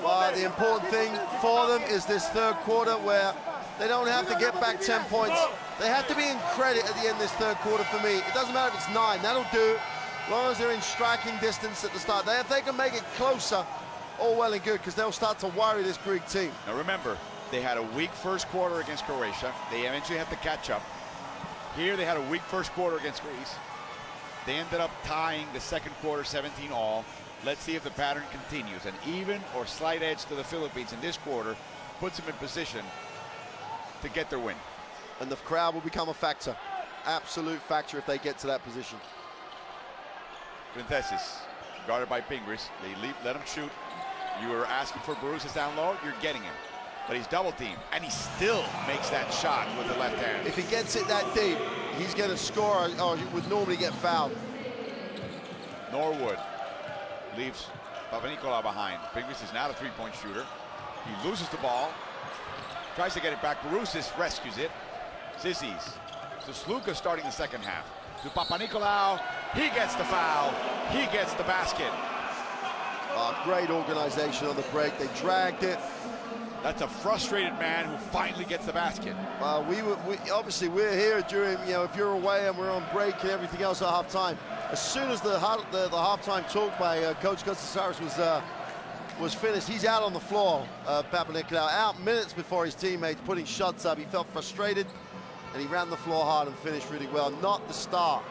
But the important thing for them is this third quarter where they don't have to get back 10 points. They have to be in credit at the end of this third quarter for me. It doesn't matter if it's 9, that'll do. As long as they're in striking distance at the start. If they can make it closer, all well and good, because they'll start to worry this Greek team. Now remember, they had a weak first quarter against Croatia. They eventually had to catch up. Here they had a weak first quarter against Greece. They ended up tying the second quarter 17-all. Let's see if the pattern continues. An even or slight edge to the Philippines in this quarter puts them in position to get their win. And the crowd will become a factor, absolute factor if they get to that position. Printesis, guarded by Pingris. They let him shoot. You were asking for Barusas down low, you're getting him. But he's double teamed, and he still makes that shot with the left hand. If he gets it that deep, he's going to score, or he would normally get fouled. Norwood leaves Papanikolaou behind. Pingris is now a three-point shooter. He loses the ball, tries to get it back. Barusas rescues it. Zizis to Sluka starting the second half. To Papanikolaou, he gets the foul, he gets the basket. Great organization on the break. They dragged it. That's a frustrated man who finally gets the basket. Obviously we're here during, if you're away and we're on break and everything else at halftime. As soon as the halftime talk by Coach Kostas was finished, he's out on the floor. Papanikolaou out minutes before his teammates putting shots up. He felt frustrated and he ran the floor hard and finished really well. Not the start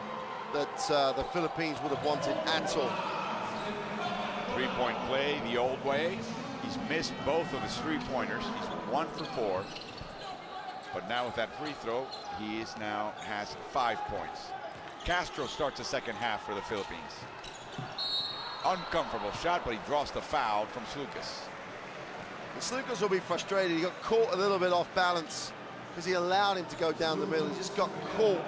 that the Philippines would have wanted at all. Three-point play the old way. He's missed both of his three-pointers. He's 1 for 4. But now with that free throw, he has 5 points. Castro starts the second half for the Philippines. Uncomfortable shot, but he draws the foul from Slukas. Slukas will be frustrated. He got caught a little bit off balance because he allowed him to go down the middle. He just got caught.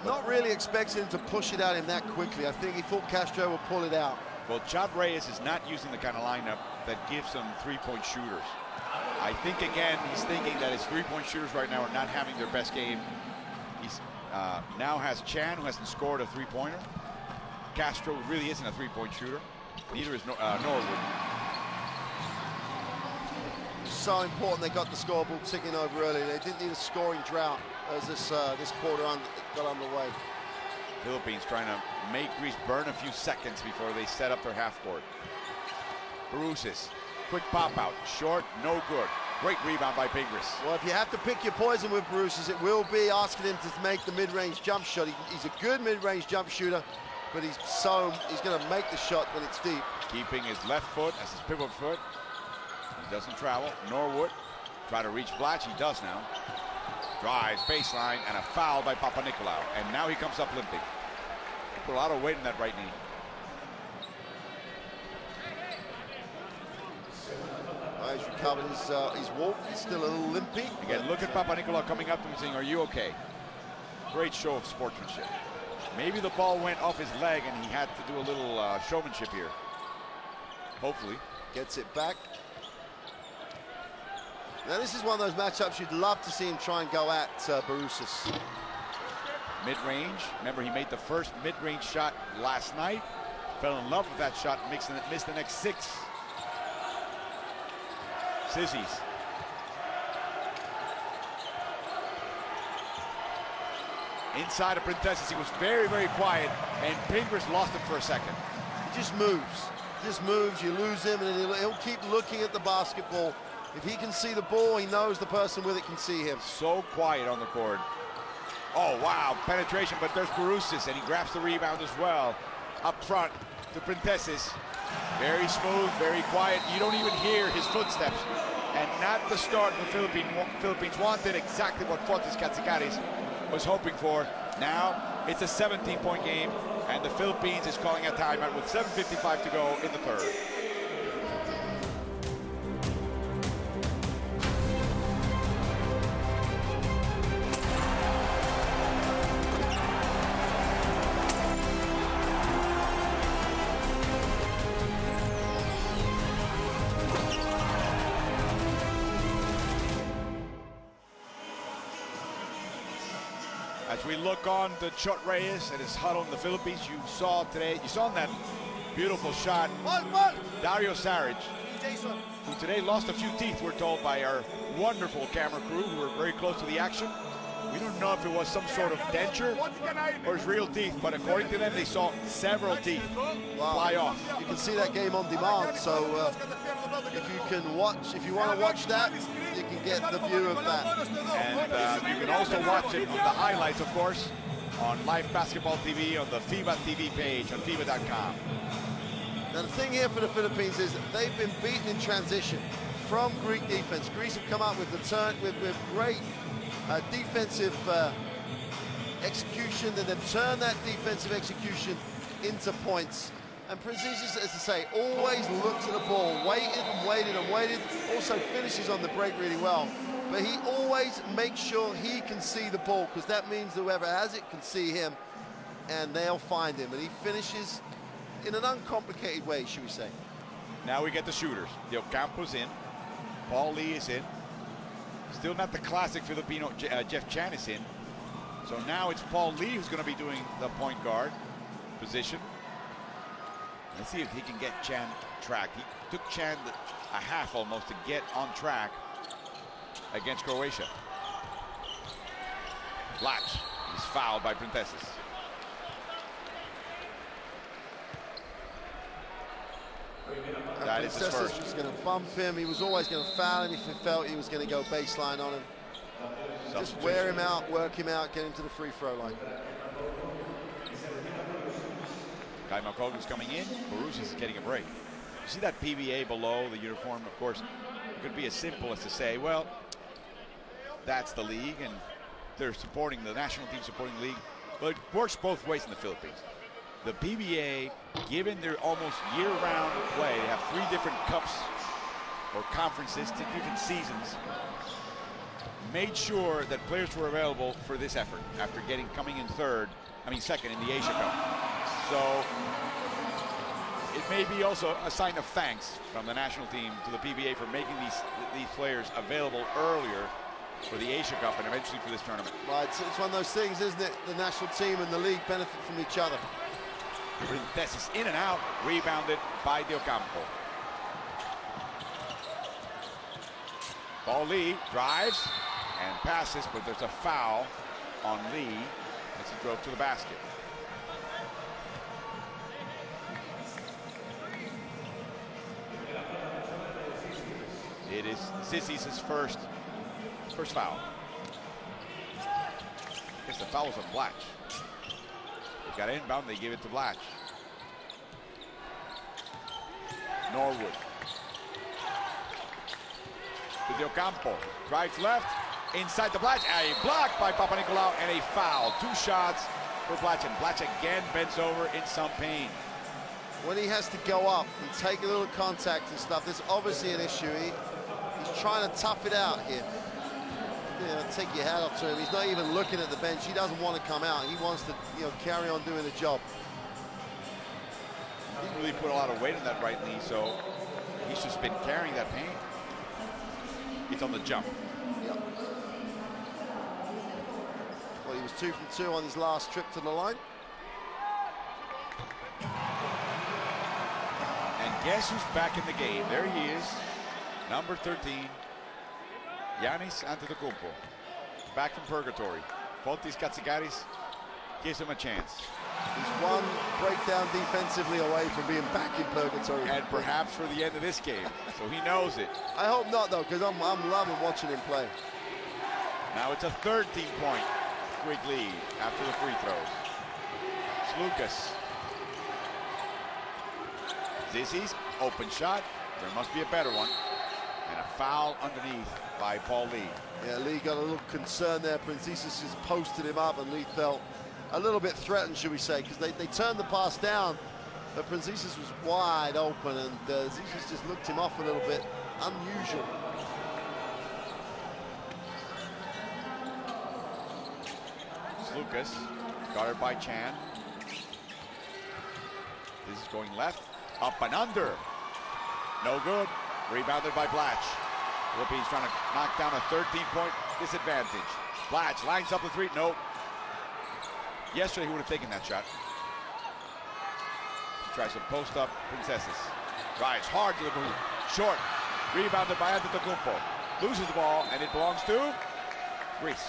Not really expecting him to push it at him that quickly. I think he thought Castro would pull it out. Well, Chad Reyes is not using the kind of lineup that gives him three-point shooters. I think, again, he's thinking that his three-point shooters right now are not having their best game. He's now has Chan, who hasn't scored a three-pointer. Castro really isn't a three-point shooter. Neither is Norwood. So important they got the scoreboard ticking over early. They didn't need a scoring drought as this quarter got underway. Philippines trying to make Greece burn a few seconds before they set up their half court. Barusas, quick pop out, short, no good. Great rebound by Pingris. Well, if you have to pick your poison with Barusas, it will be asking him to make the mid-range jump shot. He's a good mid-range jump shooter, but he's going to make the shot when it's deep. Keeping his left foot as his pivot foot. He doesn't travel. Norwood try to reach Blatch. He does now. Drives, baseline, and a foul by Papanikolaou. And now he comes up limping. Put a lot of weight in that right knee. He's recovered his walk. He's still a little limpy. Again, look at Papanikolaou coming up to him saying, "Are you okay?" Great show of sportsmanship. Maybe the ball went off his leg and he had to do a little showmanship here. Hopefully. Gets it back. Now this is one of those matchups you'd love to see him try and go at Barusas. Mid-range. Remember, he made the first mid-range shot last night. Fell in love with that shot, missed the next 6. Zizis. Inside of Printesis, he was very, very quiet, and Pingris lost him for a second. He just moves, you lose him, and he'll keep looking at the basketball. If he can see the ball, he knows the person with it can see him. So quiet on the court. Oh, wow, penetration, but there's Barusas, and he grabs the rebound as well. Up front to Printesis. Very smooth, very quiet. You don't even hear his footsteps. And not the start the Philippines wanted, exactly what Fontes Katsikaris was hoping for. Now, it's a 17-point game, and the Philippines is calling a timeout with 7:55 to go in the third. As we look on to Chot Reyes and his huddle in the Philippines, you saw in that Beautiful shot. Dario Saric, who today lost a few teeth, we're told by our wonderful camera crew who were very close to the action. We don't know if it was some sort of denture or his real teeth, but according to them, they saw several teeth fly off. You can see that game on demand, so if you want to watch that, you can get the view of that. And you can also watch it on the highlights, of course, on Live Basketball TV on the FIBA TV page on FIBA.com. Now the thing here for the Philippines is that they've been beaten in transition from Greek defense. Greece have come up with great defensive execution, and they've turned that defensive execution into points. And Precious, as I say, always looks at the ball, waited and waited and waited, also finishes on the break really well. But he always makes sure he can see the ball, because that means whoever has it can see him, and they'll find him. And he finishes in an uncomplicated way, should we say. Now we get the shooters. Del Campo's in. Paul Lee is in. Still not the classic Filipino Jeff Chan is in. So now it's Paul Lee who's going to be doing the point guard position. Let's see if he can get Chan track. He took Chan a half almost to get on track against Croatia. Blatch is fouled by Printesses. That is his first. Was going to bump him. He was always going to foul him if he felt he was going to go baseline on him. Just wear him out, work him out, get him to the free throw line. Kai Malkogan's coming in. Borussia is getting a break. You see that PBA below the uniform? Of course, it could be as simple as to say, well, that's the league, and they're supporting the national team, supporting the league. But it works both ways in the Philippines. The PBA, given their almost year-round play, they have 3 different cups or conferences, 2 different seasons, made sure that players were available for this effort after coming in second in the Asia Cup. So it may be also a sign of thanks from the national team to the PBA for making these players available earlier for the Asia Cup and eventually for this tournament. Right, it's one of those things, isn't it? The national team and the league benefit from each other. Printesses in and out, rebounded by Del Campo. Paul Lee drives and passes, but there's a foul on Lee as he drove to the basket. It is Zizi's first foul. I guess the foul was on Blatch. They got inbound, they give it to Blatch. Norwood. To Del Campo. Drives left, inside the Blatch. A block by Papanicolaou and a foul. 2 shots for Blatch, and Blatch again bends over in some pain. When he has to go up and take a little contact and stuff, there's obviously an issue. He's trying to tough it out here. Take your hat off to him. He's not even looking at the bench. He doesn't want to come out. He wants to, carry on doing the job. He didn't really put a lot of weight on that right knee, so he's just been carrying that pain. He's on the jump. Yep. Well, he was 2 from 2 on his last trip to the line. And guess who's back in the game? There he is, number 13. Giannis Antetokounmpo, back from purgatory. Fotis Katsigaris gives him a chance. He's one breakdown defensively away from being back in purgatory. And perhaps for the end of this game, so he knows it. I hope not, though, because I'm loving watching him play. Now it's a 13-point quick lead after the free throws. Lucas. Zizi's open shot. There must be a better one. And a foul underneath by Paul Lee. Yeah, Lee got a little concerned there. Printesses just posted him up, and Lee felt a little bit threatened, should we say, because they turned the pass down, but Printesses was wide open, and Zizi's just looked him off a little bit. Unusual. Lucas, guarded by Chan. This is going left, up and under. No good. Rebounded by Blatch. Philippines trying to knock down a 13-point disadvantage. Blatch lines up the 3. Nope. Yesterday he would have taken that shot. tries to post up Princesses. Drives hard to the boot. Short. Rebounded by Antetokounmpo. Loses the ball, and it belongs to Greece.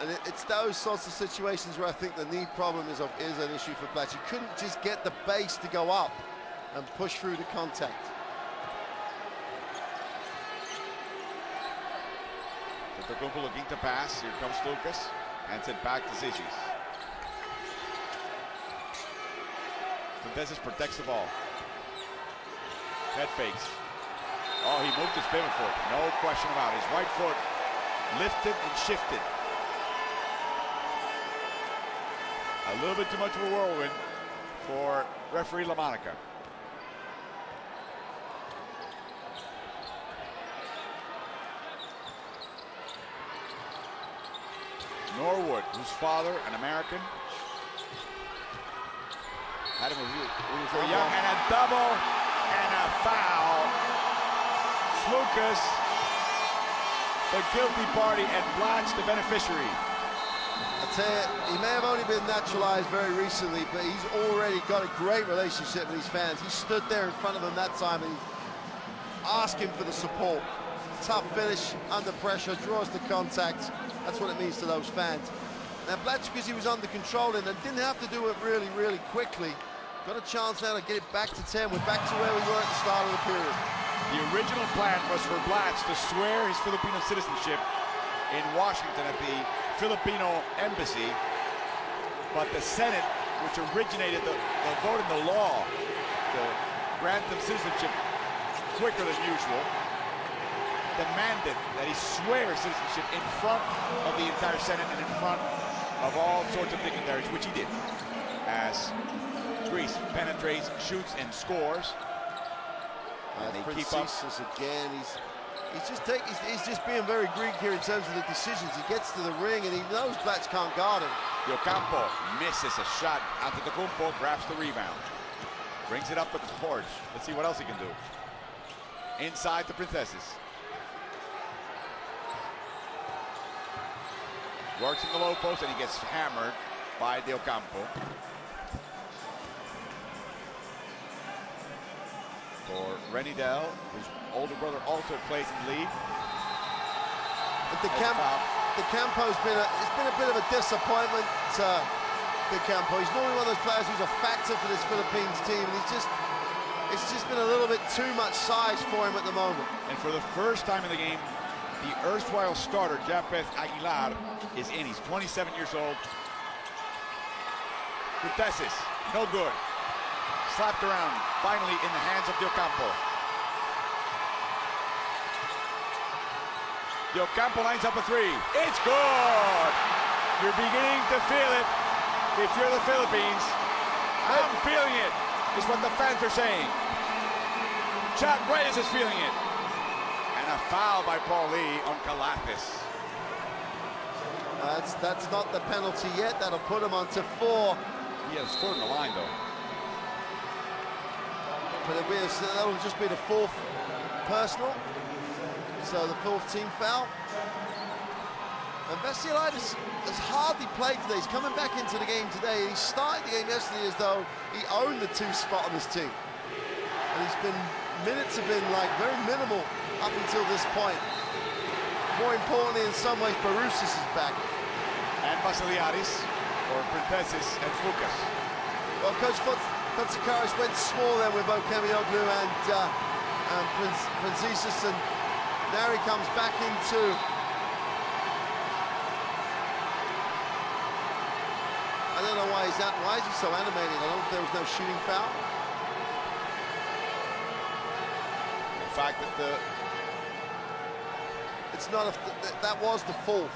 And it's those sorts of situations where I think the knee problem is an issue for Blatch. He couldn't just get the base to go up and push through the contact. Antetokounmpo looking to pass. Here comes Lucas. Hands it back to Zizi's. Princesses protects the ball. Head fakes. Oh, he moved his pivot foot. No question about it. His right foot lifted and shifted. A little bit too much of a whirlwind for referee LaMonica. Norwood, whose father, an American, had him when he was very young, and a double and a foul. Lucas, the guilty party, and Blatch, the beneficiary. I tell you, he may have only been naturalized very recently, but he's already got a great relationship with his fans. He stood there in front of them that time and he's asking for the support. Tough finish, under pressure, draws the contact. That's what it means to those fans. Now Blatch, because he was under control and didn't have to do it really, really quickly, got a chance now to get it back to 10. We're back to where we were at the start of the period. The original plan was for Blatch to swear his Filipino citizenship in Washington at the Filipino embassy, but the Senate, which originated the vote in the law to grant them citizenship quicker than usual, demanded that he swear citizenship in front of the entire Senate and in front of all sorts of dignitaries, which he did, as Greece penetrates, shoots, and scores. And they keep up. Again, he's just being very Greek here in terms of the decisions. He gets to the ring and he knows Blatch can't guard him. Diocampo misses a shot. Antetokounmpo grabs the rebound, brings it up the court. Let's see what else he can do. Inside the Princesses. Works in the low post and he gets hammered by Diocampo. For Renny Dell, whose older brother also plays in the league. But Campo's been a bit of a disappointment to Campo. He's normally one of those players who's a factor for this Philippines team, and it's just been a little bit too much size for him at the moment. And for the first time in the game, the erstwhile starter, Japeth Aguilar, is in. He's 27 years old. Princesses, no good. Slapped around, finally in the hands of Diocampo. Diocampo lines up a three. It's good! You're beginning to feel it if you're the Philippines. I'm feeling it, is what the fans are saying. Chuck Reyes is feeling it. And a foul by Paul Lee on Calathis. That's not the penalty yet. That'll put him on to 4. He has scored in the line, though. But that'll just be the 4th personal. So the 4th team foul. And Vasilidis has hardly played today. He's coming back into the game today. He started the game yesterday as though he owned the 2 spot on his team. And minutes have been like very minimal up until this point. More importantly, in some ways, Baroussis is back. And Vassiliadis for Princesses and Lucas. Well, Coach Fonteccaris went small then with both Kemioglu and Princesses, and now he comes back into I don't know why he's out. Why is he so animated? I don't think there was no shooting foul. The fact that it's not that was the 4th.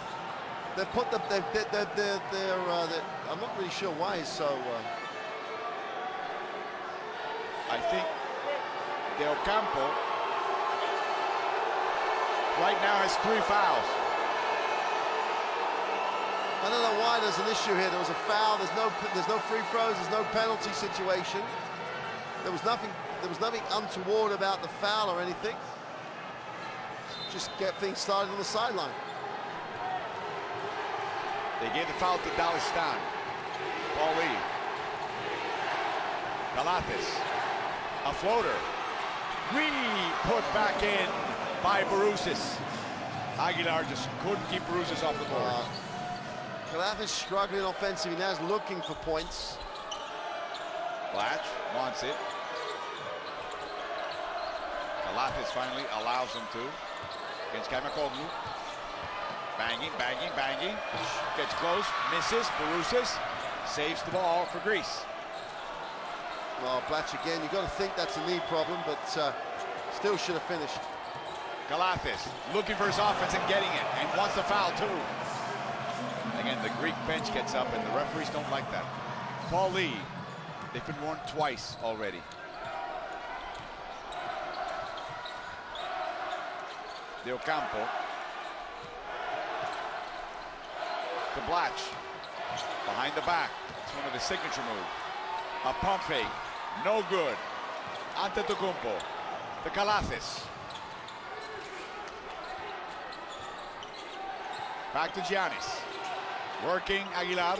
They put the I'm not really sure why he's so. I think Diocampo right now has 3 fouls. I don't know why there's an issue here. There was a foul. There's no free throws. There's no penalty situation. There was nothing untoward about the foul or anything. Just get things started on the sideline. They gave the foul to Dalistan. Paul Lee. Gilas, a floater. Put back in by Borussis. Aguilar just couldn't keep Borussis off the board. Gilas is struggling offensively now, is looking for points. Blatch wants it. Gilas finally allows him to. Against Kamakoglu. Banging, banging, banging. Gets close, misses. Borussis saves the ball for Greece. Well, Blatch again, you've got to think that's a knee problem, but still should have finished. Gilas looking for his offense and getting it, and wants the foul too. Again, the Greek bench gets up, and the referees don't like that. Paul Lee, they've been warned twice already. Del Campo. To Blatch. Behind the back. It's one of his signature moves. A pump fake. No good. Antetokounmpo. To Gilas. Back to Giannis. Working Aguilar.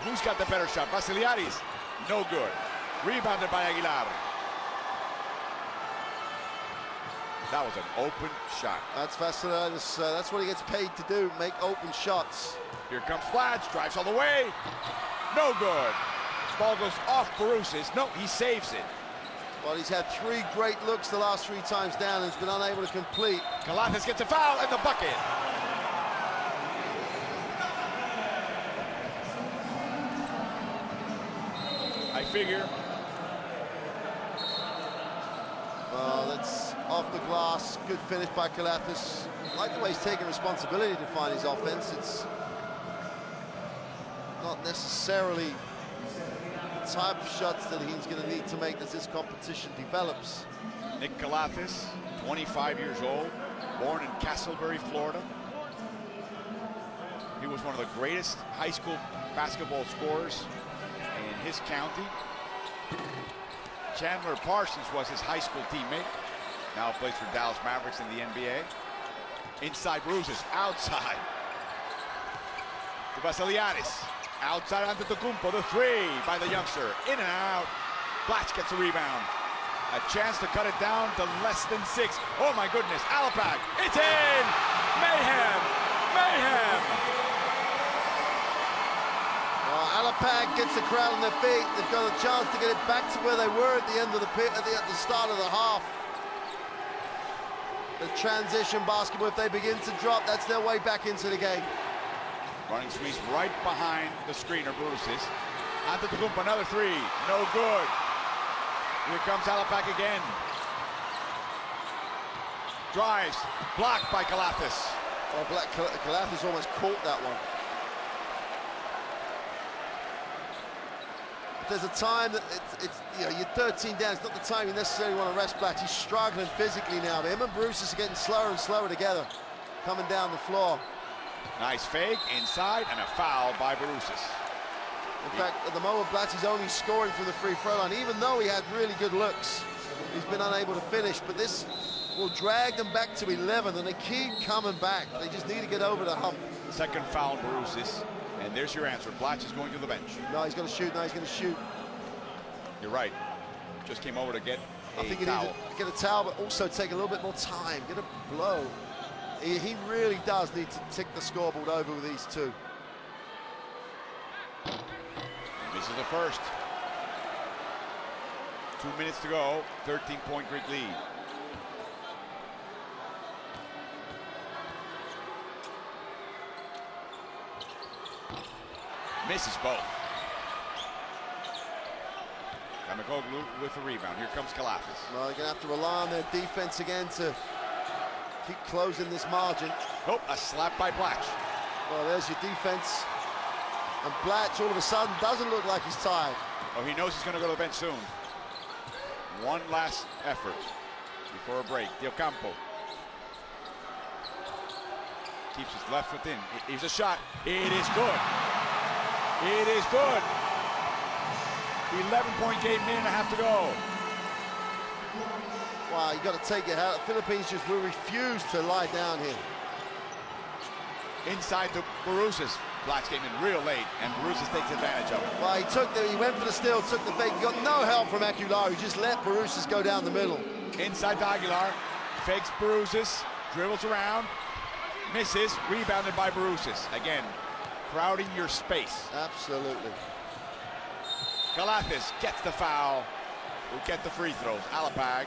Who's got the better shot? Vasiliadis. No good. Rebounded by Aguilar. That was an open shot. That's Vasiliadis. That's what he gets paid to do, make open shots. Here comes Blatch. Drives all the way. No good. Ball goes off Borussis. No, he saves it. Well, he's had 3 great looks the last 3 times down and has been unable to complete. Gilas gets a foul and the bucket. I figure. Well, that's off the glass. Good finish by Gilas. I like the way he's taking responsibility to find his offense. It's not necessarily the type of shots that he's going to need to make as this competition develops. Nick Gilas, 25 years old, born in Castleberry, Florida. He was one of the greatest high school basketball scorers in his county. Chandler Parsons was his high school teammate. Now plays for Dallas Mavericks in the NBA. Inside Borussis, outside. To Vasiliadis. Outside Antetokounmpo, the 3 by the youngster. In and out. Blatch gets a rebound. A chance to cut it down to less than 6. Oh my goodness, Alapag. It's in! Mayhem! Mayhem! Alapag gets the crowd on their feet. They've got a chance to get it back to where they were at the end of the pit, at the start of the half. The transition basketball, if they begin to drop, that's their way back into the game. Running squeeze right behind the screener, Borussis. Antetokounmpo, another 3, no good. Here comes Alapag again. Drives, blocked by Gilas. Oh, Gilas almost caught that one. There's a time that it's you know, you're 13 down. It's not the time you necessarily want to rest Blatch. He's struggling physically now. But him and Borussis are getting slower and slower together, coming down the floor. Nice fake inside and a foul by Borussis. In fact, at the moment, Blatch is only scoring from the free throw line, even though he had really good looks. He's been unable to finish, but this will drag them back to 11, and they keep coming back. They just need to get over the hump. Second foul, Borussis. And there's your answer. Blatch is going to the bench. No, he's going to shoot. No, he's going to shoot. You're right. Just came over to get I think a towel. You need to get a towel, but also take a little bit more time. Get a blow. He really does need to tick the scoreboard over with these 2. This is the first. 2 minutes to go. 13-point Greek lead. Misses both. Kamakoglu with the rebound. Here comes Gilas. Well, they're going to have to rely on their defense again to keep closing this margin. Oh, a slap by Blatch. Well, there's your defense. And Blatch all of a sudden doesn't look like he's tired. Oh, he knows he's going to go to the bench soon. One last effort before a break. Del Campo. Keeps his left foot in. Here's a shot. It is good. It is good. 11-point game, minute and a half to go. Wow, you got to take it out. The Philippines will refuse to lie down here. Inside to Borussis. Blacks came in real late, and Bruces takes advantage of it. Well, he went for the steal, took the fake. He got no help from Aguilar. He just let Bruces go down the middle. Inside to Aguilar, fakes Bruces, dribbles around, misses, rebounded by Bruces. Again, crowding your space. Absolutely. Gilas gets the foul, will get the free throws. Alapag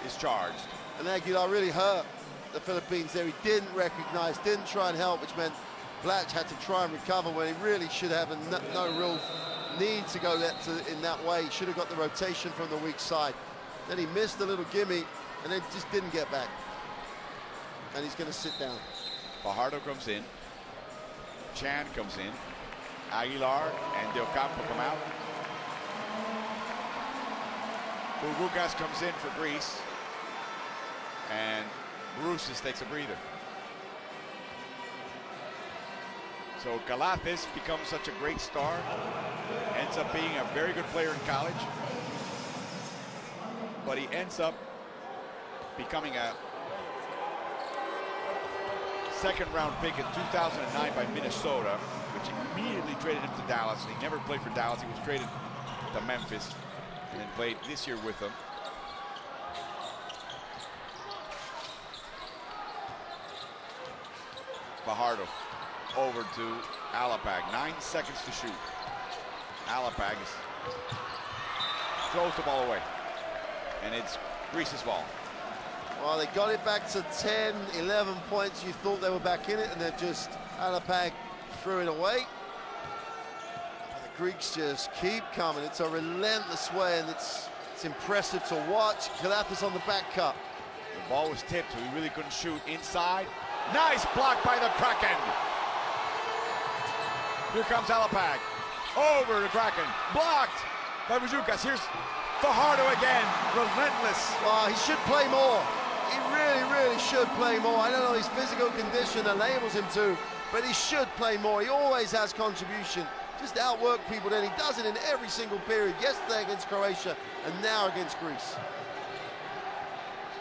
is charged. And Aguilar really hurt the Philippines there. He didn't recognize, didn't try and help, which meant Blatch had to try and recover when he really should have no real need to go in that way. He should have got the rotation from the weak side. Then he missed a little gimme and then just didn't get back. And he's going to sit down. Fajardo comes in. Chan comes in. Aguilar and Del Campo come out. Urugas comes in for Greece. And Bruces takes a breather. So Gilas becomes such a great star. Ends up being a very good player in college. But he ends up becoming a second-round pick in 2009 by Minnesota, which immediately traded him to Dallas. He never played for Dallas. He was traded to Memphis and then played this year with them. Fajardo over to Alapag. 9 seconds to shoot. Alapag throws the ball away. And it's Greece's ball. Well, they got it back to 10, 11 points. You thought they were back in it, and then just Alapag threw it away. The Greeks just keep coming. It's a relentless way, and it's impressive to watch. Gilas on the back cut. The ball was tipped, so he really couldn't shoot. Inside. Nice block by the Kraken. Here comes Alapag. Over to Kraken. Blocked by Vujukas. Here's Fajardo again. Relentless. Well, he should play more. He really should play more. I don't know his physical condition enables him to, but he should play more. He always has contribution. Just outwork people, then he does it in every single period. Yesterday against Croatia, and now against Greece.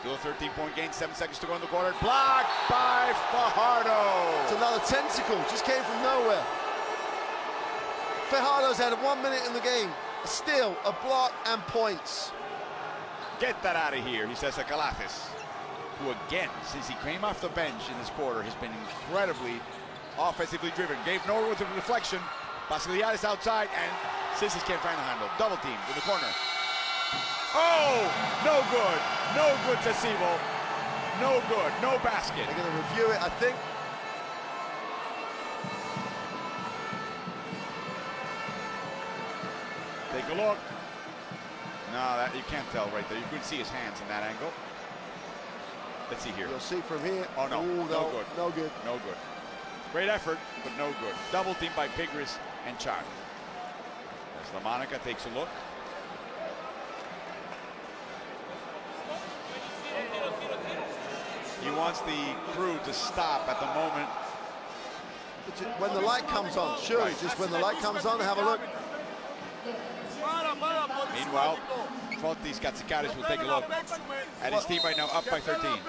Still a 13-point game, 7 seconds to go in the quarter. Blocked by Fajardo. It's another tentacle, just came from nowhere. Fajardo's had 1 minute in the game. A steal, a block, and points. Get that out of here, he says to Gilas, who again, since he came off the bench in this quarter, has been incredibly offensively driven. Gave Norwood with a deflection. Basiliadis outside, and Sissis can't find the handle. Double team in the corner. Oh, no good. No good to Siebel. No good, no basket. They're going to review it, I think. Take a look. No, that you can't tell right there. You couldn't see his hands in that angle. Let's see here. You'll see from here. Oh, no. Ooh, no good. No good. No good. Great effort, but no good. Double team by Pigris and Chan. As LaMonica takes a look. He wants the crew to stop at the moment. When the light comes on, sure, Right. just when the light comes on, have a look. Meanwhile, Fotis Katsikaris will take a look at his team right now, up by 13.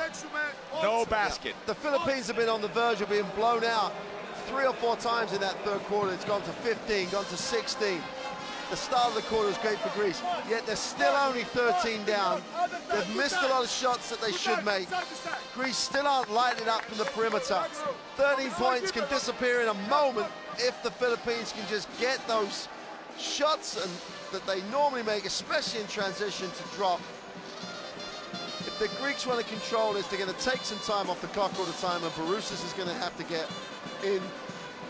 No basket. The Philippines have been on the verge of being blown out 3 or 4 times in that third quarter. It's gone to 15, gone to 16. The start of the quarter was great for Greece, yet they're still only 13 down. They've missed a lot of shots that they should make. Greece still aren't lighting up from the perimeter. 13 points can disappear in a moment if the Philippines can just get those shots that they normally make, especially in transition, to drop. If the Greeks want to control this, they're going to take some time off the clock all the time, and Baroussis is going to have to get in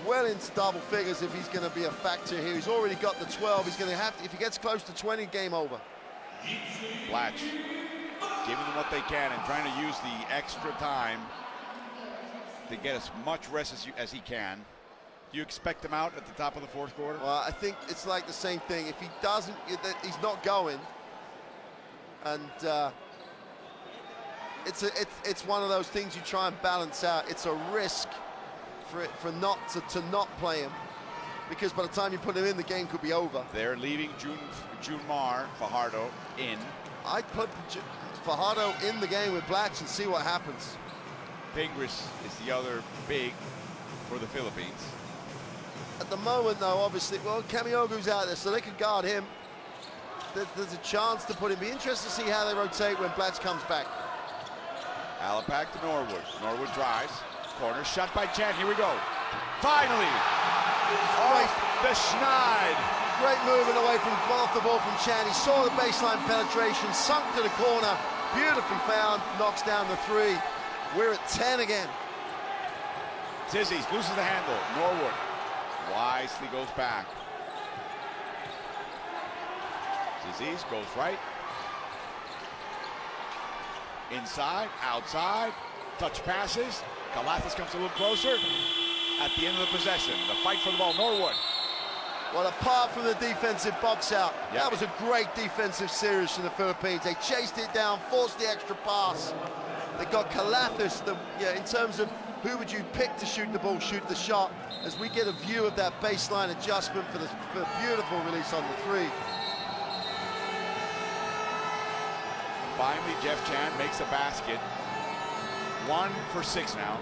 well into double figures if he's going to be a factor here. He's already got the 12. He's going to have to, if he gets close to 20, game over. Blatch giving them what they can and trying to use the extra time to get as much rest as he can. Do you expect him out at the top of the fourth quarter? Well, I think it's like the same thing. If he doesn't, he's not going. And it's one of those things you try and balance out. It's a risk for not to not play him, because by the time you put him in, the game could be over. They're leaving Junmar Fajardo in. I'd put Fajardo in the game with Blatch and see what happens. Pingris is the other big for the Philippines. At the moment, though, obviously, well, Kamiogu's out there, so they can guard him. There's a chance to put him. Be interested to see how they rotate when Blatch comes back. Alapag to Norwood. Norwood drives. Corner shot by Chan. Here we go. Finally! Off the schneid. Great movement away from off the ball from Chan. He saw the baseline penetration, sunk to the corner, beautifully found, knocks down the three. We're at 10 again. Zizzies loses the handle. Norwood wisely goes back. Zizzies goes right. Inside, outside, touch passes. Gilas comes a little closer. At the end of the possession, the fight for the ball, Norwood. Well, apart from the defensive box out, yep. That was a great defensive series from the Philippines. They chased it down, forced the extra pass. They got Gilas, in terms of who would you pick to shoot the ball, shoot the shot, as we get a view of that baseline adjustment for the beautiful release on the three. Finally, Jeff Chan makes a basket. 1 for 6 now.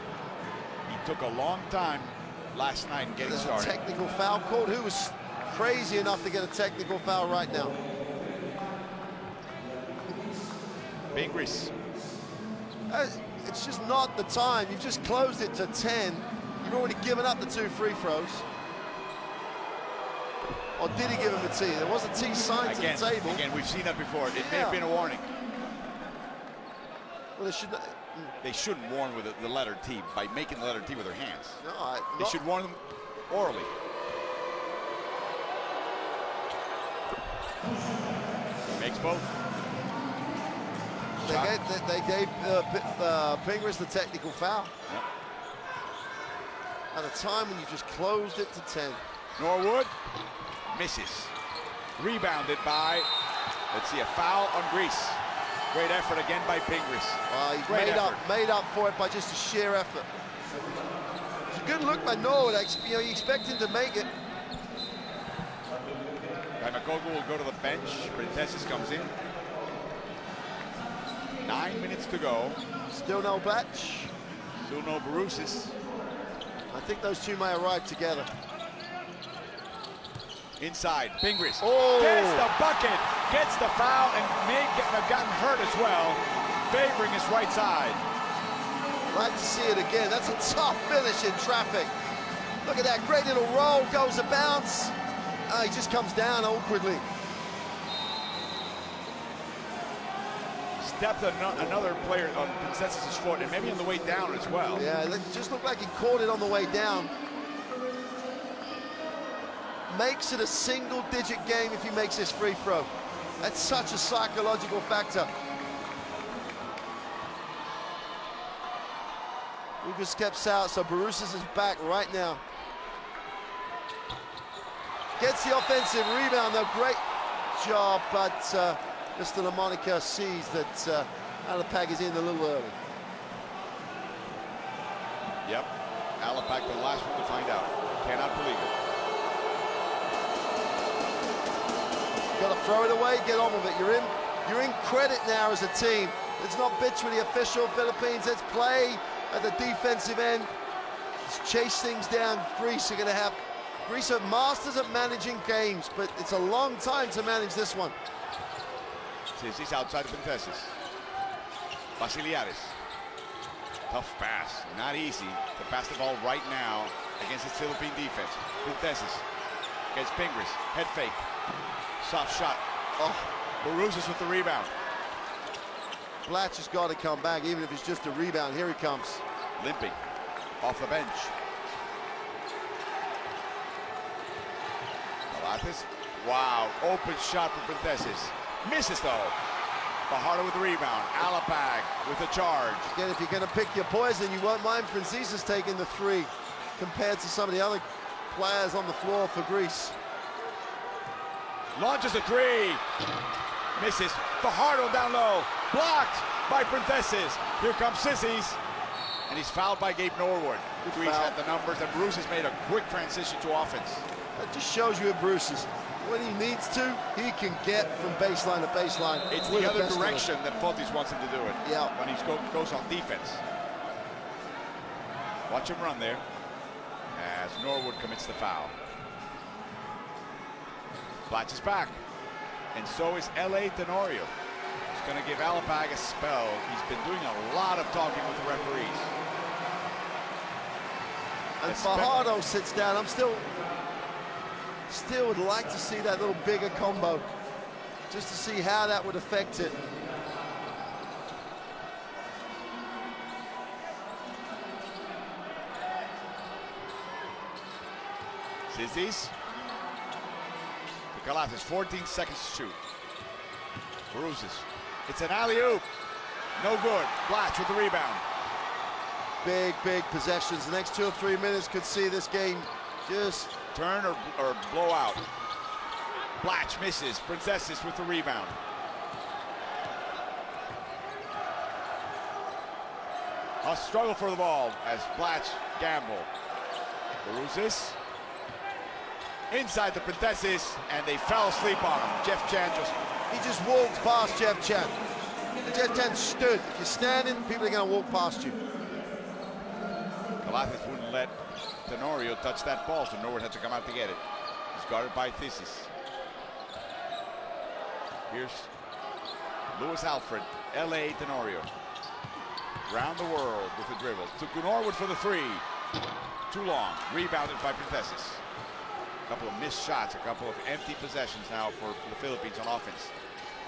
He took a long time last night in getting started. A technical foul called. Who was crazy enough to get a technical foul right now? Pingris. It's just not the time. You've just closed it to 10. You've already given up the 2 free throws. Or did he give him a T? There was a T signed to the table. Again, we've seen that before. It may have been a warning. Well, they shouldn't warn with the letter T by making the letter T with their hands. No, they should warn them orally. Makes both. They gave Pingris the technical foul. Yep. At a time when you just closed it to 10. Norwood misses. Rebounded by, let's see, a foul on Greece. Great effort again by Pingris. He made up for it by just a sheer effort. It's a good look by Norwood. You expect him to make it. Kaimakogu will go to the bench. Printesses comes in. 9 minutes to go. Still no Blatch. Still no Barusis. I think those two may arrive together. Inside, Pingris gets the bucket, gets the foul, and may have gotten hurt as well, favoring his right side. Like to see it again. That's a tough finish in traffic. Look at that great little roll, goes a bounce. He just comes down awkwardly. Stepped another player on Princess's foot, and maybe on the way down as well. Yeah, it just looked like he caught it on the way down. Makes it a single-digit game if he makes this free throw. That's such a psychological factor. Lucas steps out, so Barusis is back right now. Gets the offensive rebound, though. Great job, but Mr. LaMonica sees that Alapag is in a little early. Yep, Alapag the last one to find out. Cannot believe it. Got to throw it away, get on with it. You're in credit now as a team. Let's not bitch with the official Philippines. Let's play at the defensive end. Let's chase things down. Greece are going to have. Greece are masters at managing games, but it's a long time to manage this one. He's outside of Printesses. Vasiliadis. Tough pass. Not easy to pass the ball right now against this Philippine defense. Printesses against Pingris. Head fake. Soft shot. Barusis with the rebound. Blatch has got to come back, even if it's just a rebound. Here he comes. Limping off the bench. Gilas. Wow, open shot for Printesses. Misses though. Fajardo with the rebound. Alapag with the charge. Again, if you're going to pick your poison, you won't mind Francisas taking the 3 compared to some of the other players on the floor for Greece. Launches a 3. Misses. Fajardo down low. Blocked by Printesses. Here comes Sissies. And he's fouled by Gabe Norwood. Greece had the numbers, and Bruce has made a quick transition to offense. That just shows you at Bruce's. When he needs to, he can get from baseline to baseline. It's the other direction that Fotis wants him to do it. Yeah. When he goes on defense. Watch him run there as Norwood commits the foul. Blatch is back. And so is L.A. Tenorio. He's going to give Alapag a spell. He's been doing a lot of talking with the referees. And Fajardo sits down. I'm still would like to see that little bigger combo, just to see how that would affect it. Zizis. Gilas has 14 seconds to shoot. Bruises. It's an alley-oop. No good. Blatch with the rebound. Big possessions. The next 2 or 3 minutes could see this game just turn or blow out. Blatch misses. Princesses with the rebound. A struggle for the ball as Blatch gamble. Bruises. Inside the Princesses, and they fell asleep on him. Jeff Chan he just walked past Jeff Chan. Jeff Chan stood. If you're standing, people are going to walk past you. Gilas wouldn't let Tenorio touch that ball, so Norwood had to come out to get it. He's guarded by Thesis. Here's Louis Alfred, L.A. Tenorio. Round the world with the dribble. To Norwood for the three. Too long. Rebounded by Princesses. A couple of missed shots, a couple of empty possessions now for the Philippines on offense.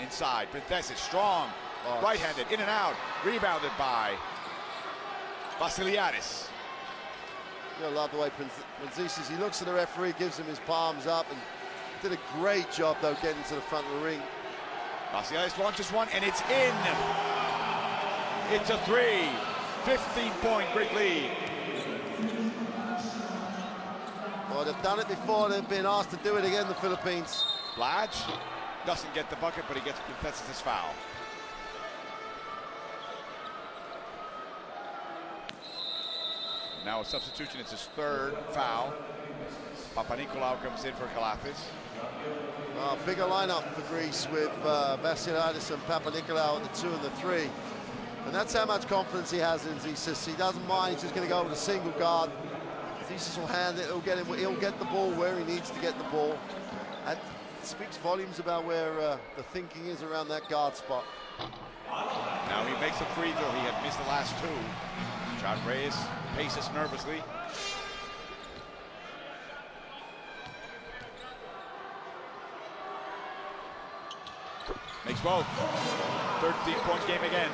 Inside, Princesses strong, right-handed, in and out. Rebounded by Vasiliadis. I love the way Princesses, he looks at the referee, gives him his palms up, and did a great job, though, getting to the front of the ring. Vasiliadis launches one, and it's in. It's a three. 15-point Greek lead. Well, they've done it before. They've been asked to do it again, the Philippines. Blatch doesn't get the bucket, but he gets Princesses' foul. Now a substitution. It's his third foul. Papanikolaou comes in for Gilas. Bigger lineup for Greece with Vasiliadis and Papanikolaou at the 2 and the 3. And that's how much confidence he has in Zizis. He doesn't mind. He's just going to go with a single guard. Zizis will hand it. He'll get the ball where he needs to get the ball. That speaks volumes about where the thinking is around that guard spot. Now he makes a free throw. He had missed the last two. John Reyes paces nervously. Makes both. 13-point game again.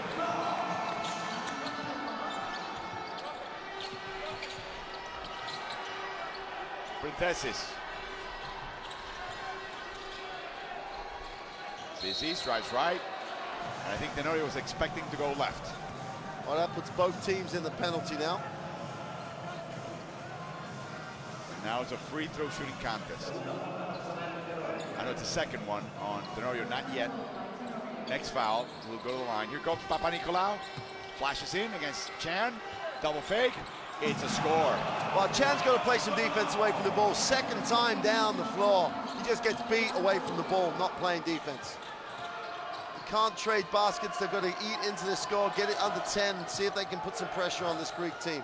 Princesses. Zizis drives right. And I think Tenorio was expecting to go left. Well, that puts both teams in the penalty now. Now it's a free throw shooting contest. I know it's the second one on Tenorio, not yet. Next foul, we'll go to the line. Here comes Papanikolaou. Flashes in against Chan. Double fake. It's a score. Well, Chan's got to play some defense away from the ball. Second time down the floor. He just gets beat away from the ball, not playing defense. You can't trade baskets. They've got to eat into the score, get it under 10, and see if they can put some pressure on this Greek team.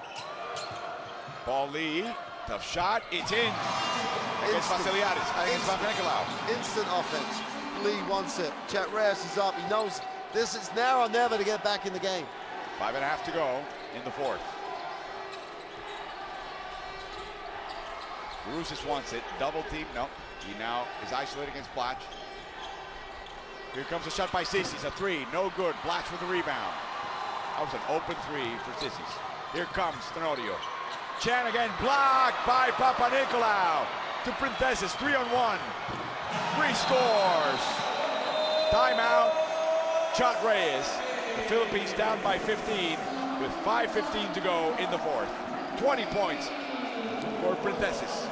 Ball Lee. Tough shot. It's in. Against Vasiliadis. Against Papanikolaou. Instant offense. Lee wants it. Chat Reyes is up. He knows this is now or never to get back in the game. 5.5 to go in the fourth. Bruces wants it. Double team. No. He now is isolated against Blatch. Here comes a shot by Zizis. A three. No good. Blatch with the rebound. That was an open three for Zizis. Here comes Tenorio. Chan again. Blocked by Papanikolaou. To Princesses. 3-on-1. Greece scores. Timeout. Chat Reyes. The Philippines down by 15 with 5:15 to go in the fourth. 20 points for Princesses.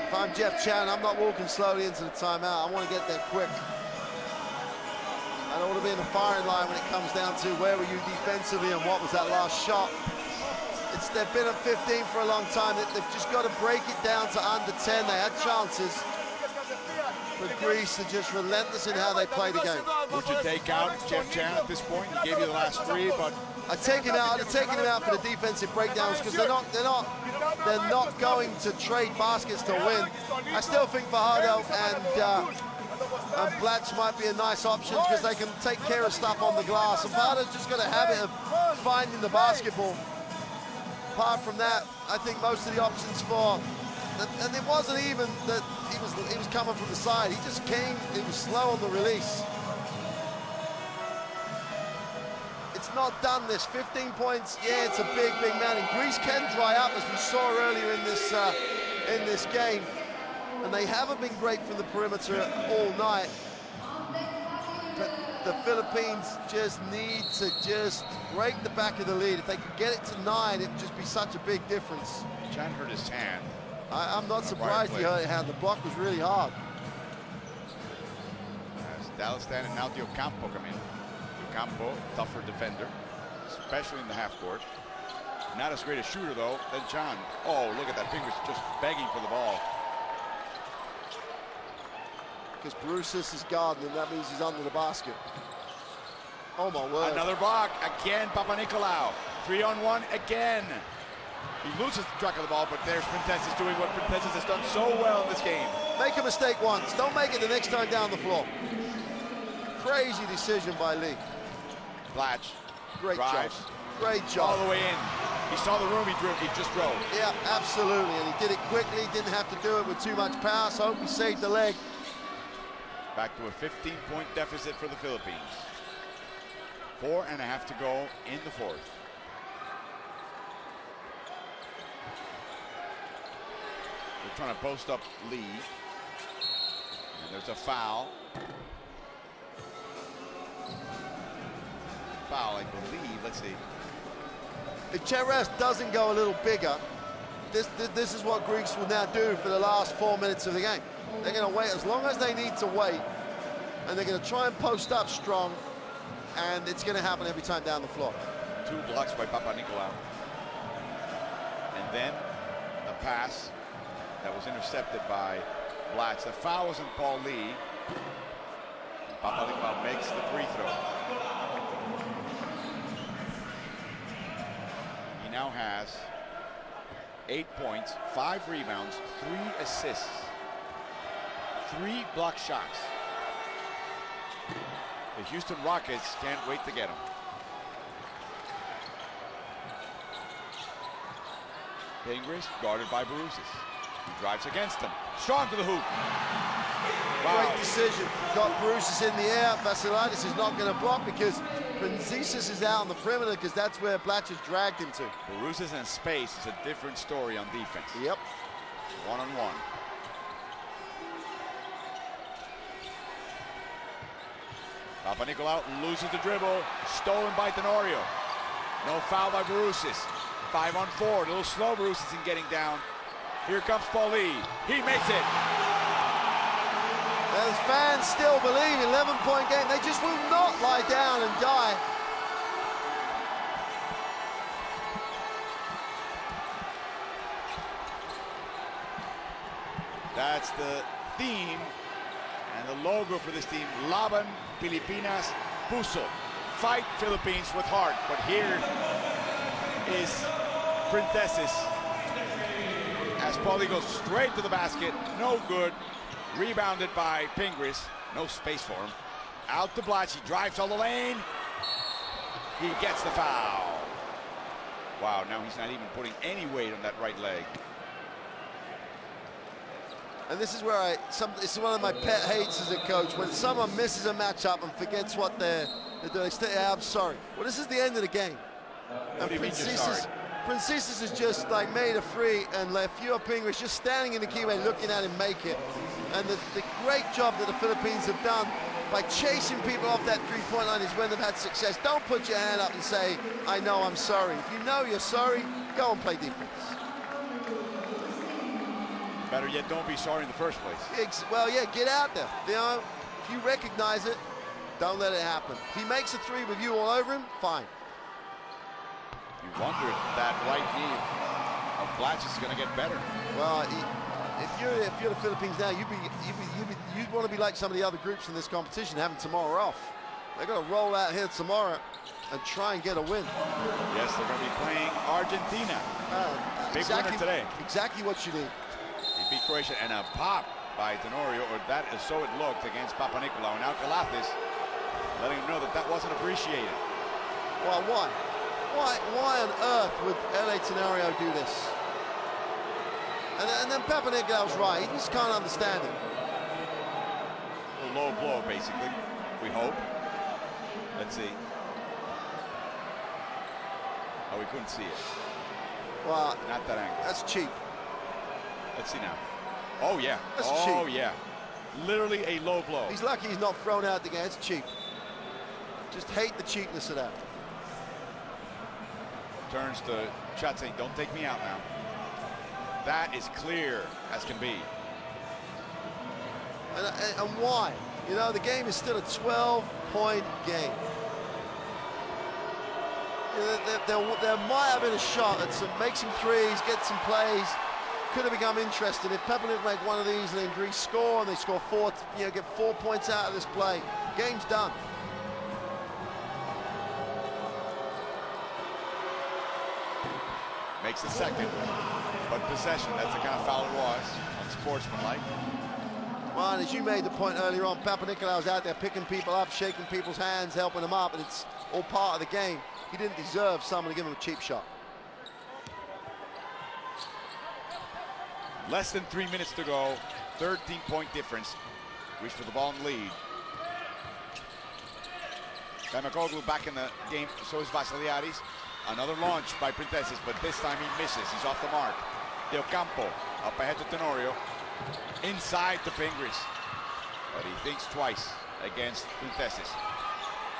If I'm Jeff Chan, I'm not walking slowly into the timeout. I want to get there quick. I don't want to be in the firing line when it comes down to where were you defensively and what was that last shot. They've been at 15 for a long time. They've just got to break it down to under 10. They had chances. But Greece are just relentless in how they play the game. Would you take out Jeff Chan at this point? He gave you the last three, but I'd take him out. I'd have taken him out for the defensive breakdowns because they're not going to trade baskets to win. I still think Fajardo and Blatch might be a nice option because they can take care of stuff on the glass. And Fajardo's just got a habit of finding the basketball. Apart from that, I think most of the options for, and it wasn't even that he was coming from the side. He just came. He was slow on the release. It's not done this. 15 points, yeah, it's a big man. And Greece can dry up, as we saw earlier in this game. And they haven't been great from the perimeter all night. But the Philippines just need to just break the back of the lead. If they could get it to 9, it would just be such a big difference. Chan hurt his hand. I'm not surprised he hurt his hand. The block was really hard. As Dallas Stan and now Campo come in. Campo, tougher defender, especially in the half court. Not as great a shooter though than Chan. Oh, look at that. Fingers just begging for the ball. Because Brusis is guarding, and that means he's under the basket. Oh my word. Another block. Again, Papanicolaou. 3-on-1 again. He loses track of the ball, but there's Printesses doing what Printesses has done so well in this game. Make a mistake once. Don't make it the next time down the floor. Crazy decision by Lee. Blatch. Great drives. job. Great job. All the way in. He saw the room, he just drove. Yeah, absolutely. And he did it quickly, didn't have to do it with too much power, so I hope he saved the leg. Back to a 15-point deficit for the Philippines. 4.5 to go in the fourth. They're trying to post up Lee. And there's a foul. Foul, I believe. Let's see. If Cheres doesn't go a little bigger, this is what Greeks will now do for the last 4 minutes of the game. They're going to wait as long as they need to wait, and they're going to try and post up strong, and it's going to happen every time down the floor. 2 blocks by Papanicolaou. And then a pass that was intercepted by Blatch. The foul was on Paul Lee. Papanicolaou makes the free throw. He now has 8 points, 5 rebounds, 3 assists, 3 block shots. The Houston Rockets can't wait to get him. Pingris guarded by Brusis. He drives against him. Strong to the hoop. Wow. Great decision. Got Brusis in the air. Vasilidis is not going to block because Princesis is out on the perimeter because that's where Blatch has dragged him to. Brusis in space is a different story on defense. Yep. 1-on-1. Papanicolaou loses the dribble. Stolen by Tenorio. No foul by Brusis. 5-on-4. A little slow Brusis in getting down. Here comes Paul Lee. He makes it. As fans still believe, 11-point game. They just will not lie down and die. That's the theme and the logo for this team. Laban, Pilipinas, Puso. Fight Philippines with heart. But here is Printesses. As Paulie goes straight to the basket. No good. Rebounded by Pingris. No space for him. Out to Blatch. He drives all the lane. He gets the foul. Wow, now he's not even putting any weight on that right leg. And this is where this is one of my pet hates as a coach, when someone misses a matchup and forgets what they're doing. I'm sorry. Well, this is the end of the game. What do you mean you're sorry? Princesis has just like made a free and left Fio Pingris just standing in the keyway looking at him make it. And the great job that the Philippines have done by chasing people off that three-point line is when they've had success. Don't put your hand up and say, I know I'm sorry. If you know you're sorry, go and play defense. Better yet, don't be sorry in the first place. Well, yeah, get out there. You know, if you recognize it, don't let it happen. If he makes a three with you all over him, fine. You wonder if that right knee of Blatch is going to get better. Well, if you're the Philippines now, you'd want to be like some of the other groups in this competition, having tomorrow off. They're going to roll out here tomorrow. and try and get a win. Yes, they're going to be playing Argentina. Big winner today. Exactly what you need. He beat Croatia, and a pop by Tenorio, or that is so it looked, against Papanikolaou. Now Gilas letting him know that that wasn't appreciated. Well, why? Why on earth would L.A. Tenorio do this? And then Papanikolaou's right. He just can't understand it. A low blow, basically. We hope. Let's see. Oh, we couldn't see it. Well, not that angle. That's cheap. Let's see now. Oh yeah. That's oh cheap. Yeah. Literally a low blow. He's lucky he's not thrown out the game. It's cheap. Just hate the cheapness of that. Turns to Chat saying, "Don't take me out now." That is clear as can be. And why? You know, the game is still a 12-point game. There might have been a shot that make some threes, get some plays, could have become interesting. If Papanikolaou make one of these and then Greece score and they score 4, get 4 points out of this play, game's done. Makes the second, but possession, that's the kind of foul it was, unsportsmanlike. Well, and as you made the point earlier on, Papanikolaou's out there picking people up, shaking people's hands, helping them up, and it's all part of the game. He didn't deserve someone to give him a cheap shot. Less than 3 minutes to go, 13-point difference. Greece with the ball in lead. Kaimakoglu back in the game, so is Vassiliadis. Another launch by Printesses, but this time he misses. He's off the mark. Del Campo up ahead to Tenorio. Inside to Pingris. But he thinks twice against Printesses.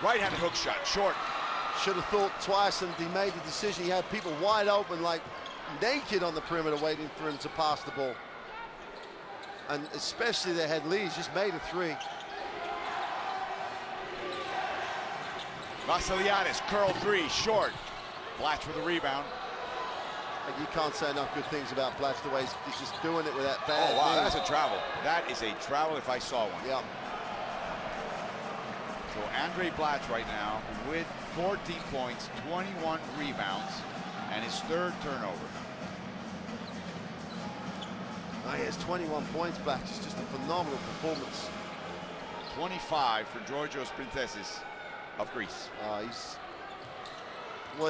Right-handed hook shot, short. Should have thought twice, and he made the decision. He had people wide open, like naked on the perimeter, waiting for him to pass the ball. And especially they had leads, just made a three. Vassiliadis, curl three, short. Blatch with a rebound. And you can't say enough good things about Blatch, the way he's just doing it with that bad. Oh, wow, that's a travel. That is a travel if I saw one. Yeah. So Andre Blatch right now with 14 points, 21 rebounds, and his third turnover. Oh, he has 21 points, Blatch. It's just a phenomenal performance. 25 for Georgios Printesses of Greece.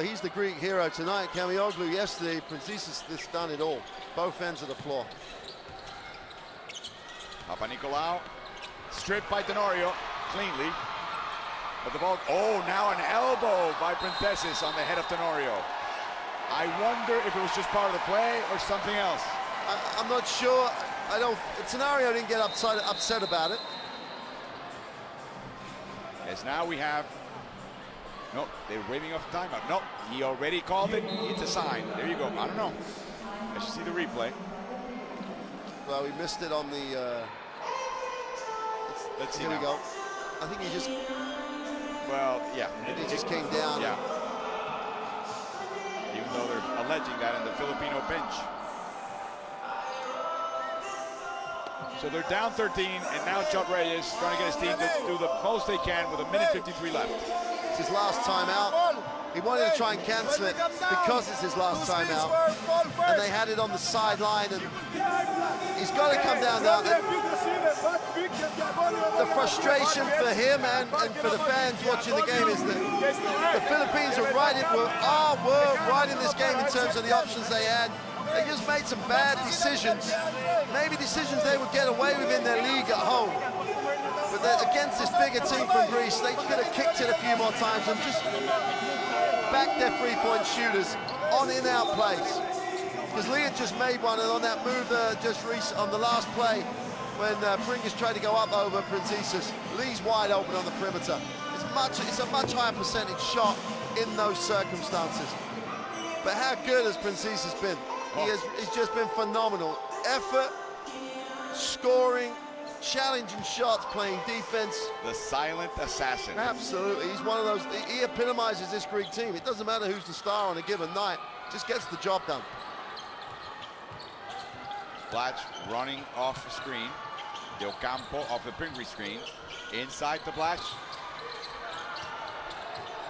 He's the Greek hero tonight. Kamioglu yesterday, Printesses has done it all. Both ends of the floor. Papanikolaou, stripped by Tenorio, cleanly. But the ball, oh, now an elbow by Printesses on the head of Tenorio. I wonder if it was just part of the play or something else. I'm not sure. Tenorio didn't get upset about it. As now we have, no, they're waving off the timeout. No, he already called it. It's a sign. There you go. I don't know. I should see the replay. Well, we missed it on the. Let's see. Here we go. I think he just. Well, yeah. It just came down. Yeah. Even though they're alleging that in the Filipino bench. So they're down 13, and now Chot Reyes trying to get his team to do the most they can with 1:53 left. It's his last timeout. He wanted to try and cancel it because it's his last timeout. And they had it on the sideline, and he's got to come down there. The frustration for him and for the fans watching the game is that the Philippines were right in this game in terms of the options they had. They just made some bad decisions. Maybe decisions they would get away with in their league at home. But against this bigger team from Greece, they could have kicked it a few more times and just backed their three-point shooters on in-out plays. Because Lee had just made one, and on that move on the last play, when Pringles tried to go up over Printesses, Lee's wide open on the perimeter. It's a much higher percentage shot in those circumstances. But how good has Printesses been? He's just been phenomenal. Effort, scoring, challenging shots, playing defense. The silent assassin. Absolutely, he's one of those, he epitomizes this Greek team. It doesn't matter who's the star on a given night, just gets the job done. Blatch running off the screen. Del Campo off the Pringles screen. Inside to Blatch.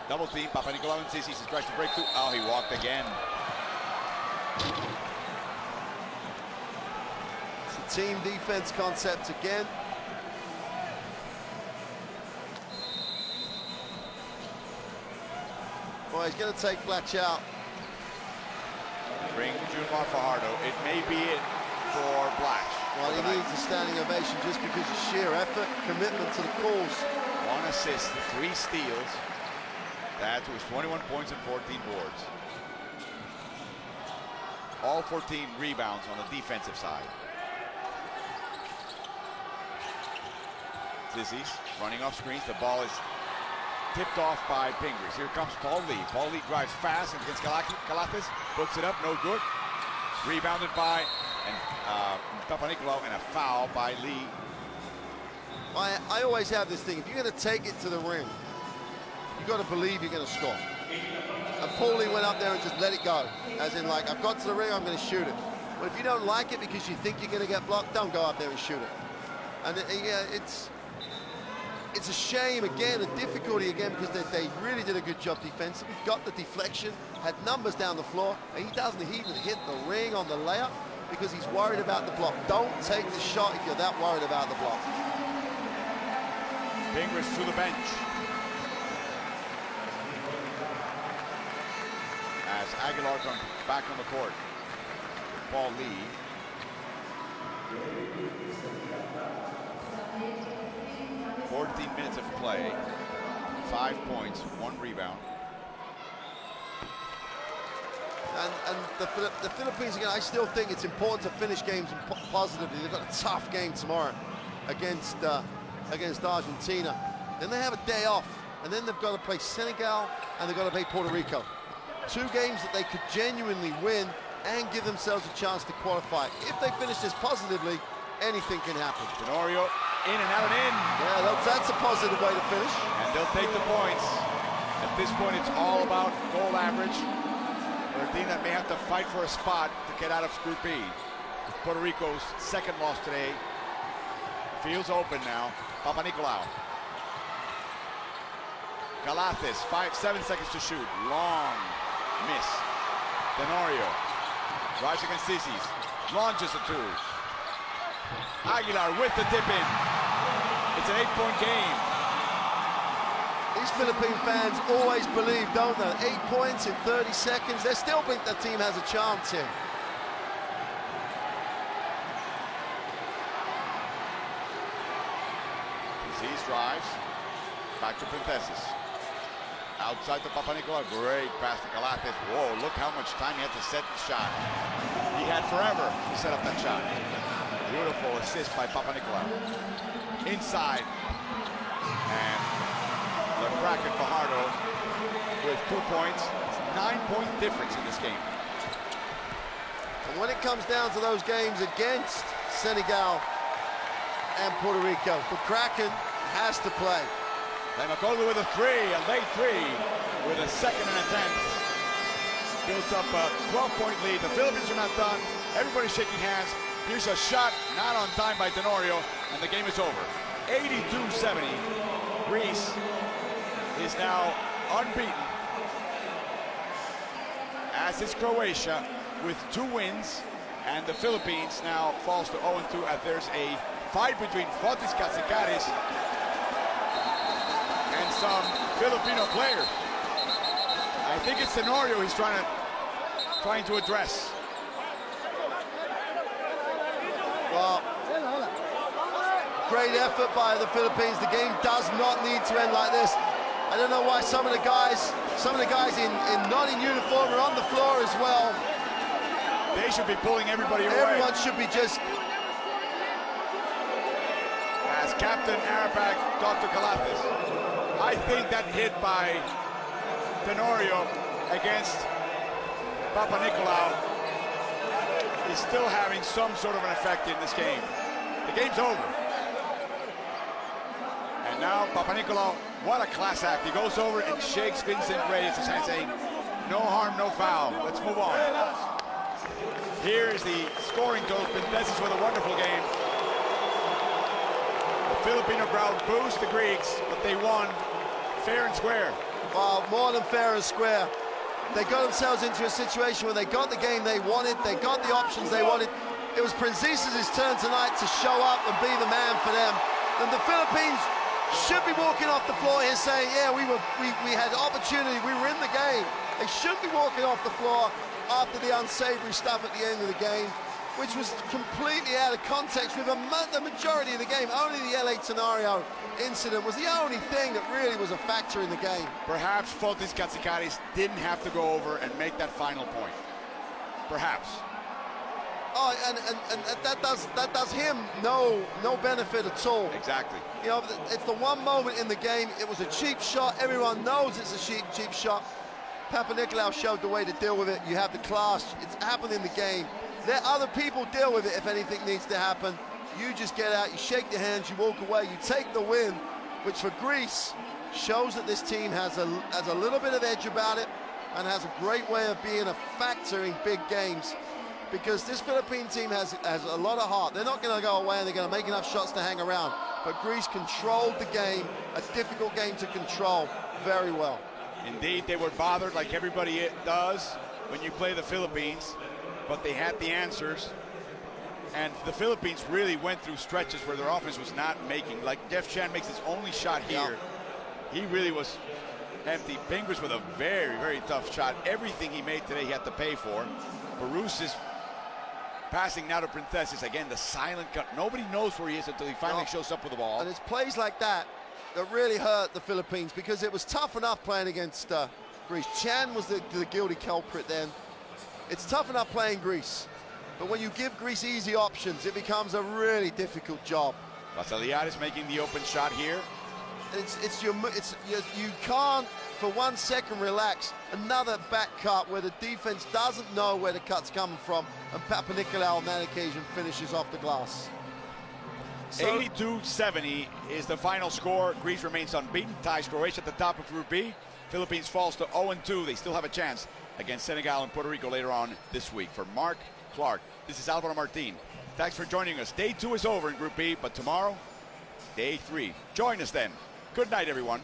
Double team, Papanicolaou and Sissis tries to break through. Oh, he walked again. It's a team defense concept again. Well, he's going to take Fletch out. Bring Junmar Fajardo. It may be it for Blash. Well, he needs a standing ovation just because of sheer effort, commitment to the calls. 1 assist, 3 steals. That was 21 points and 14 boards. All 14 rebounds on the defensive side. Sissis running off screens. The ball is tipped off by Pingris. Here comes Paul Lee. Paul Lee drives fast against Gilas, puts it up, no good. Rebounded by Papanicolaou, and a foul by Lee. I always have this thing, if you're going to take it to the ring, you've got to believe you're going to score. And Paul Lee went up there and just let it go. As in, like, I've got to the ring, I'm going to shoot it. But if you don't like it because you think you're going to get blocked, don't go up there and shoot it. And yeah, it's a shame again, a difficulty again, because they really did a good job defensively, got the deflection, had numbers down the floor, and he doesn't even hit the ring on the layup because he's worried about the block. Don't take the shot if you're that worried about the block. Pingris to the bench. As Aguilar comes back on the court. Paul Lee. "14 minutes of play, 5 points, 1 rebound. And the Philippines, again, I still think it's important to finish games positively. They've got a tough game tomorrow against Argentina. Then they have a day off, and then they've got to play Senegal, and they've got to play Puerto Rico. 2 games that they could genuinely win and give themselves a chance to qualify. If they finish this positively, anything can happen. Tenorio in and out and in. Yeah, that's a positive way to finish. And they'll take the points. At this point, it's all about goal average. For a team that may have to fight for a spot to get out of Group B. Puerto Rico's second loss today. Field's open now. Papanicolaou. Galates, 7 seconds to shoot. Long miss. Tenorio drives against Sissis. Launches a 2. Aguilar with the tip in. It's an 8-point game. These Philippine fans always believe, don't they? 8 points in 30 seconds. They still think their team has a chance here. Sissis drives. Back to Printesses. Outside to Papanicolaou. Great pass to Galates. Whoa, look how much time he had to set the shot. He had forever to set up that shot. Beautiful assist by Papanicolaou. Inside. And the Kraken Fajardo with 2 points. It's a 9-point difference in this game. And when it comes down to those games against Senegal and Puerto Rico, the Kraken has to play. Makolu with a 3, a late 3, with a second and a 10. Builds up a 12-point lead. The Philippines are not done. Everybody's shaking hands. Here's a shot, not on time by Tenorio, and the game is over. 82-70. Greece is now unbeaten, as is Croatia with 2 wins, and the Philippines now falls to 0-2 as there's a fight between Fotis Katsikaris and some Filipino players. I think it's Tenorio he's trying to address. Well, great effort by the Philippines. The game does not need to end like this. I don't know why some of the guys in not in uniform are on the floor as well. They should be pulling everybody away. Everyone should be just... As Captain Arapac, Dr. Galates. I think that hit by Tenorio against Papanicolaou is still having some sort of an effect in this game. The game's over. And now Papanicolaou, what a class act. He goes over and shakes Vincent Reyes' hand saying, no harm, no foul. Let's move on. Here's the scoring coach, Printesses, with a wonderful game. The Filipino crowd boos the Greeks, but they won fair and square. Well, more than fair and square. They got themselves into a situation where they got the game they wanted, they got the options they wanted. It was Princes's turn tonight to show up and be the man for them. And the Philippines should be walking off the floor here saying, yeah, we had opportunity, we were in the game. They should be walking off the floor after the unsavory stuff at the end of the game, which was completely out of context with the majority of the game. Only the LA Tenorio incident was the only thing that really was a factor in the game. Perhaps Fotis Katsikaris didn't have to go over and make that final point. Perhaps. Oh, and that does him no benefit at all. Exactly. You know, it's the one moment in the game. It was a cheap shot. Everyone knows it's a cheap shot. Papanikolaou showed the way to deal with it. You have the class. It's happened in the game. Let other people deal with it if anything needs to happen. You just get out, you shake your hands, you walk away, you take the win, which for Greece shows that this team has a little bit of edge about it and has a great way of being a factor in big games, because this Philippine team has a lot of heart. They're not going to go away and they're going to make enough shots to hang around. But Greece controlled the game, a difficult game to control, very well. Indeed, they were bothered like everybody does when you play the Philippines, but they had the answers. And the Philippines really went through stretches where their offense was not making. Like Jeff Chan makes his only shot here. Yeah. He really was empty. Pingris with a very, very tough shot. Everything he made today he had to pay for. Barus is passing now to Princesses. Again, the silent cut. Nobody knows where he is until he finally shows up with the ball. And it's plays like that that really hurt the Philippines, because it was tough enough playing against Greece. Chan was the guilty culprit then. It's tough enough playing Greece, but when you give Greece easy options, it becomes a really difficult job. Vasiliadis making the open shot here. You can't for 1 second relax. Another back cut where the defense doesn't know where the cut's coming from, and Papanikolaou on that occasion finishes off the glass. So, 82-70 is the final score. Greece remains unbeaten, ties Croatia at the top of Group B. Philippines falls to 0-2. They still have a chance against Senegal and Puerto Rico later on this week. For Mark Clark, this is Alvaro Martin. Thanks for joining us. Day 2 is over in Group B, but tomorrow, Day 3. Join us then. Good night, everyone.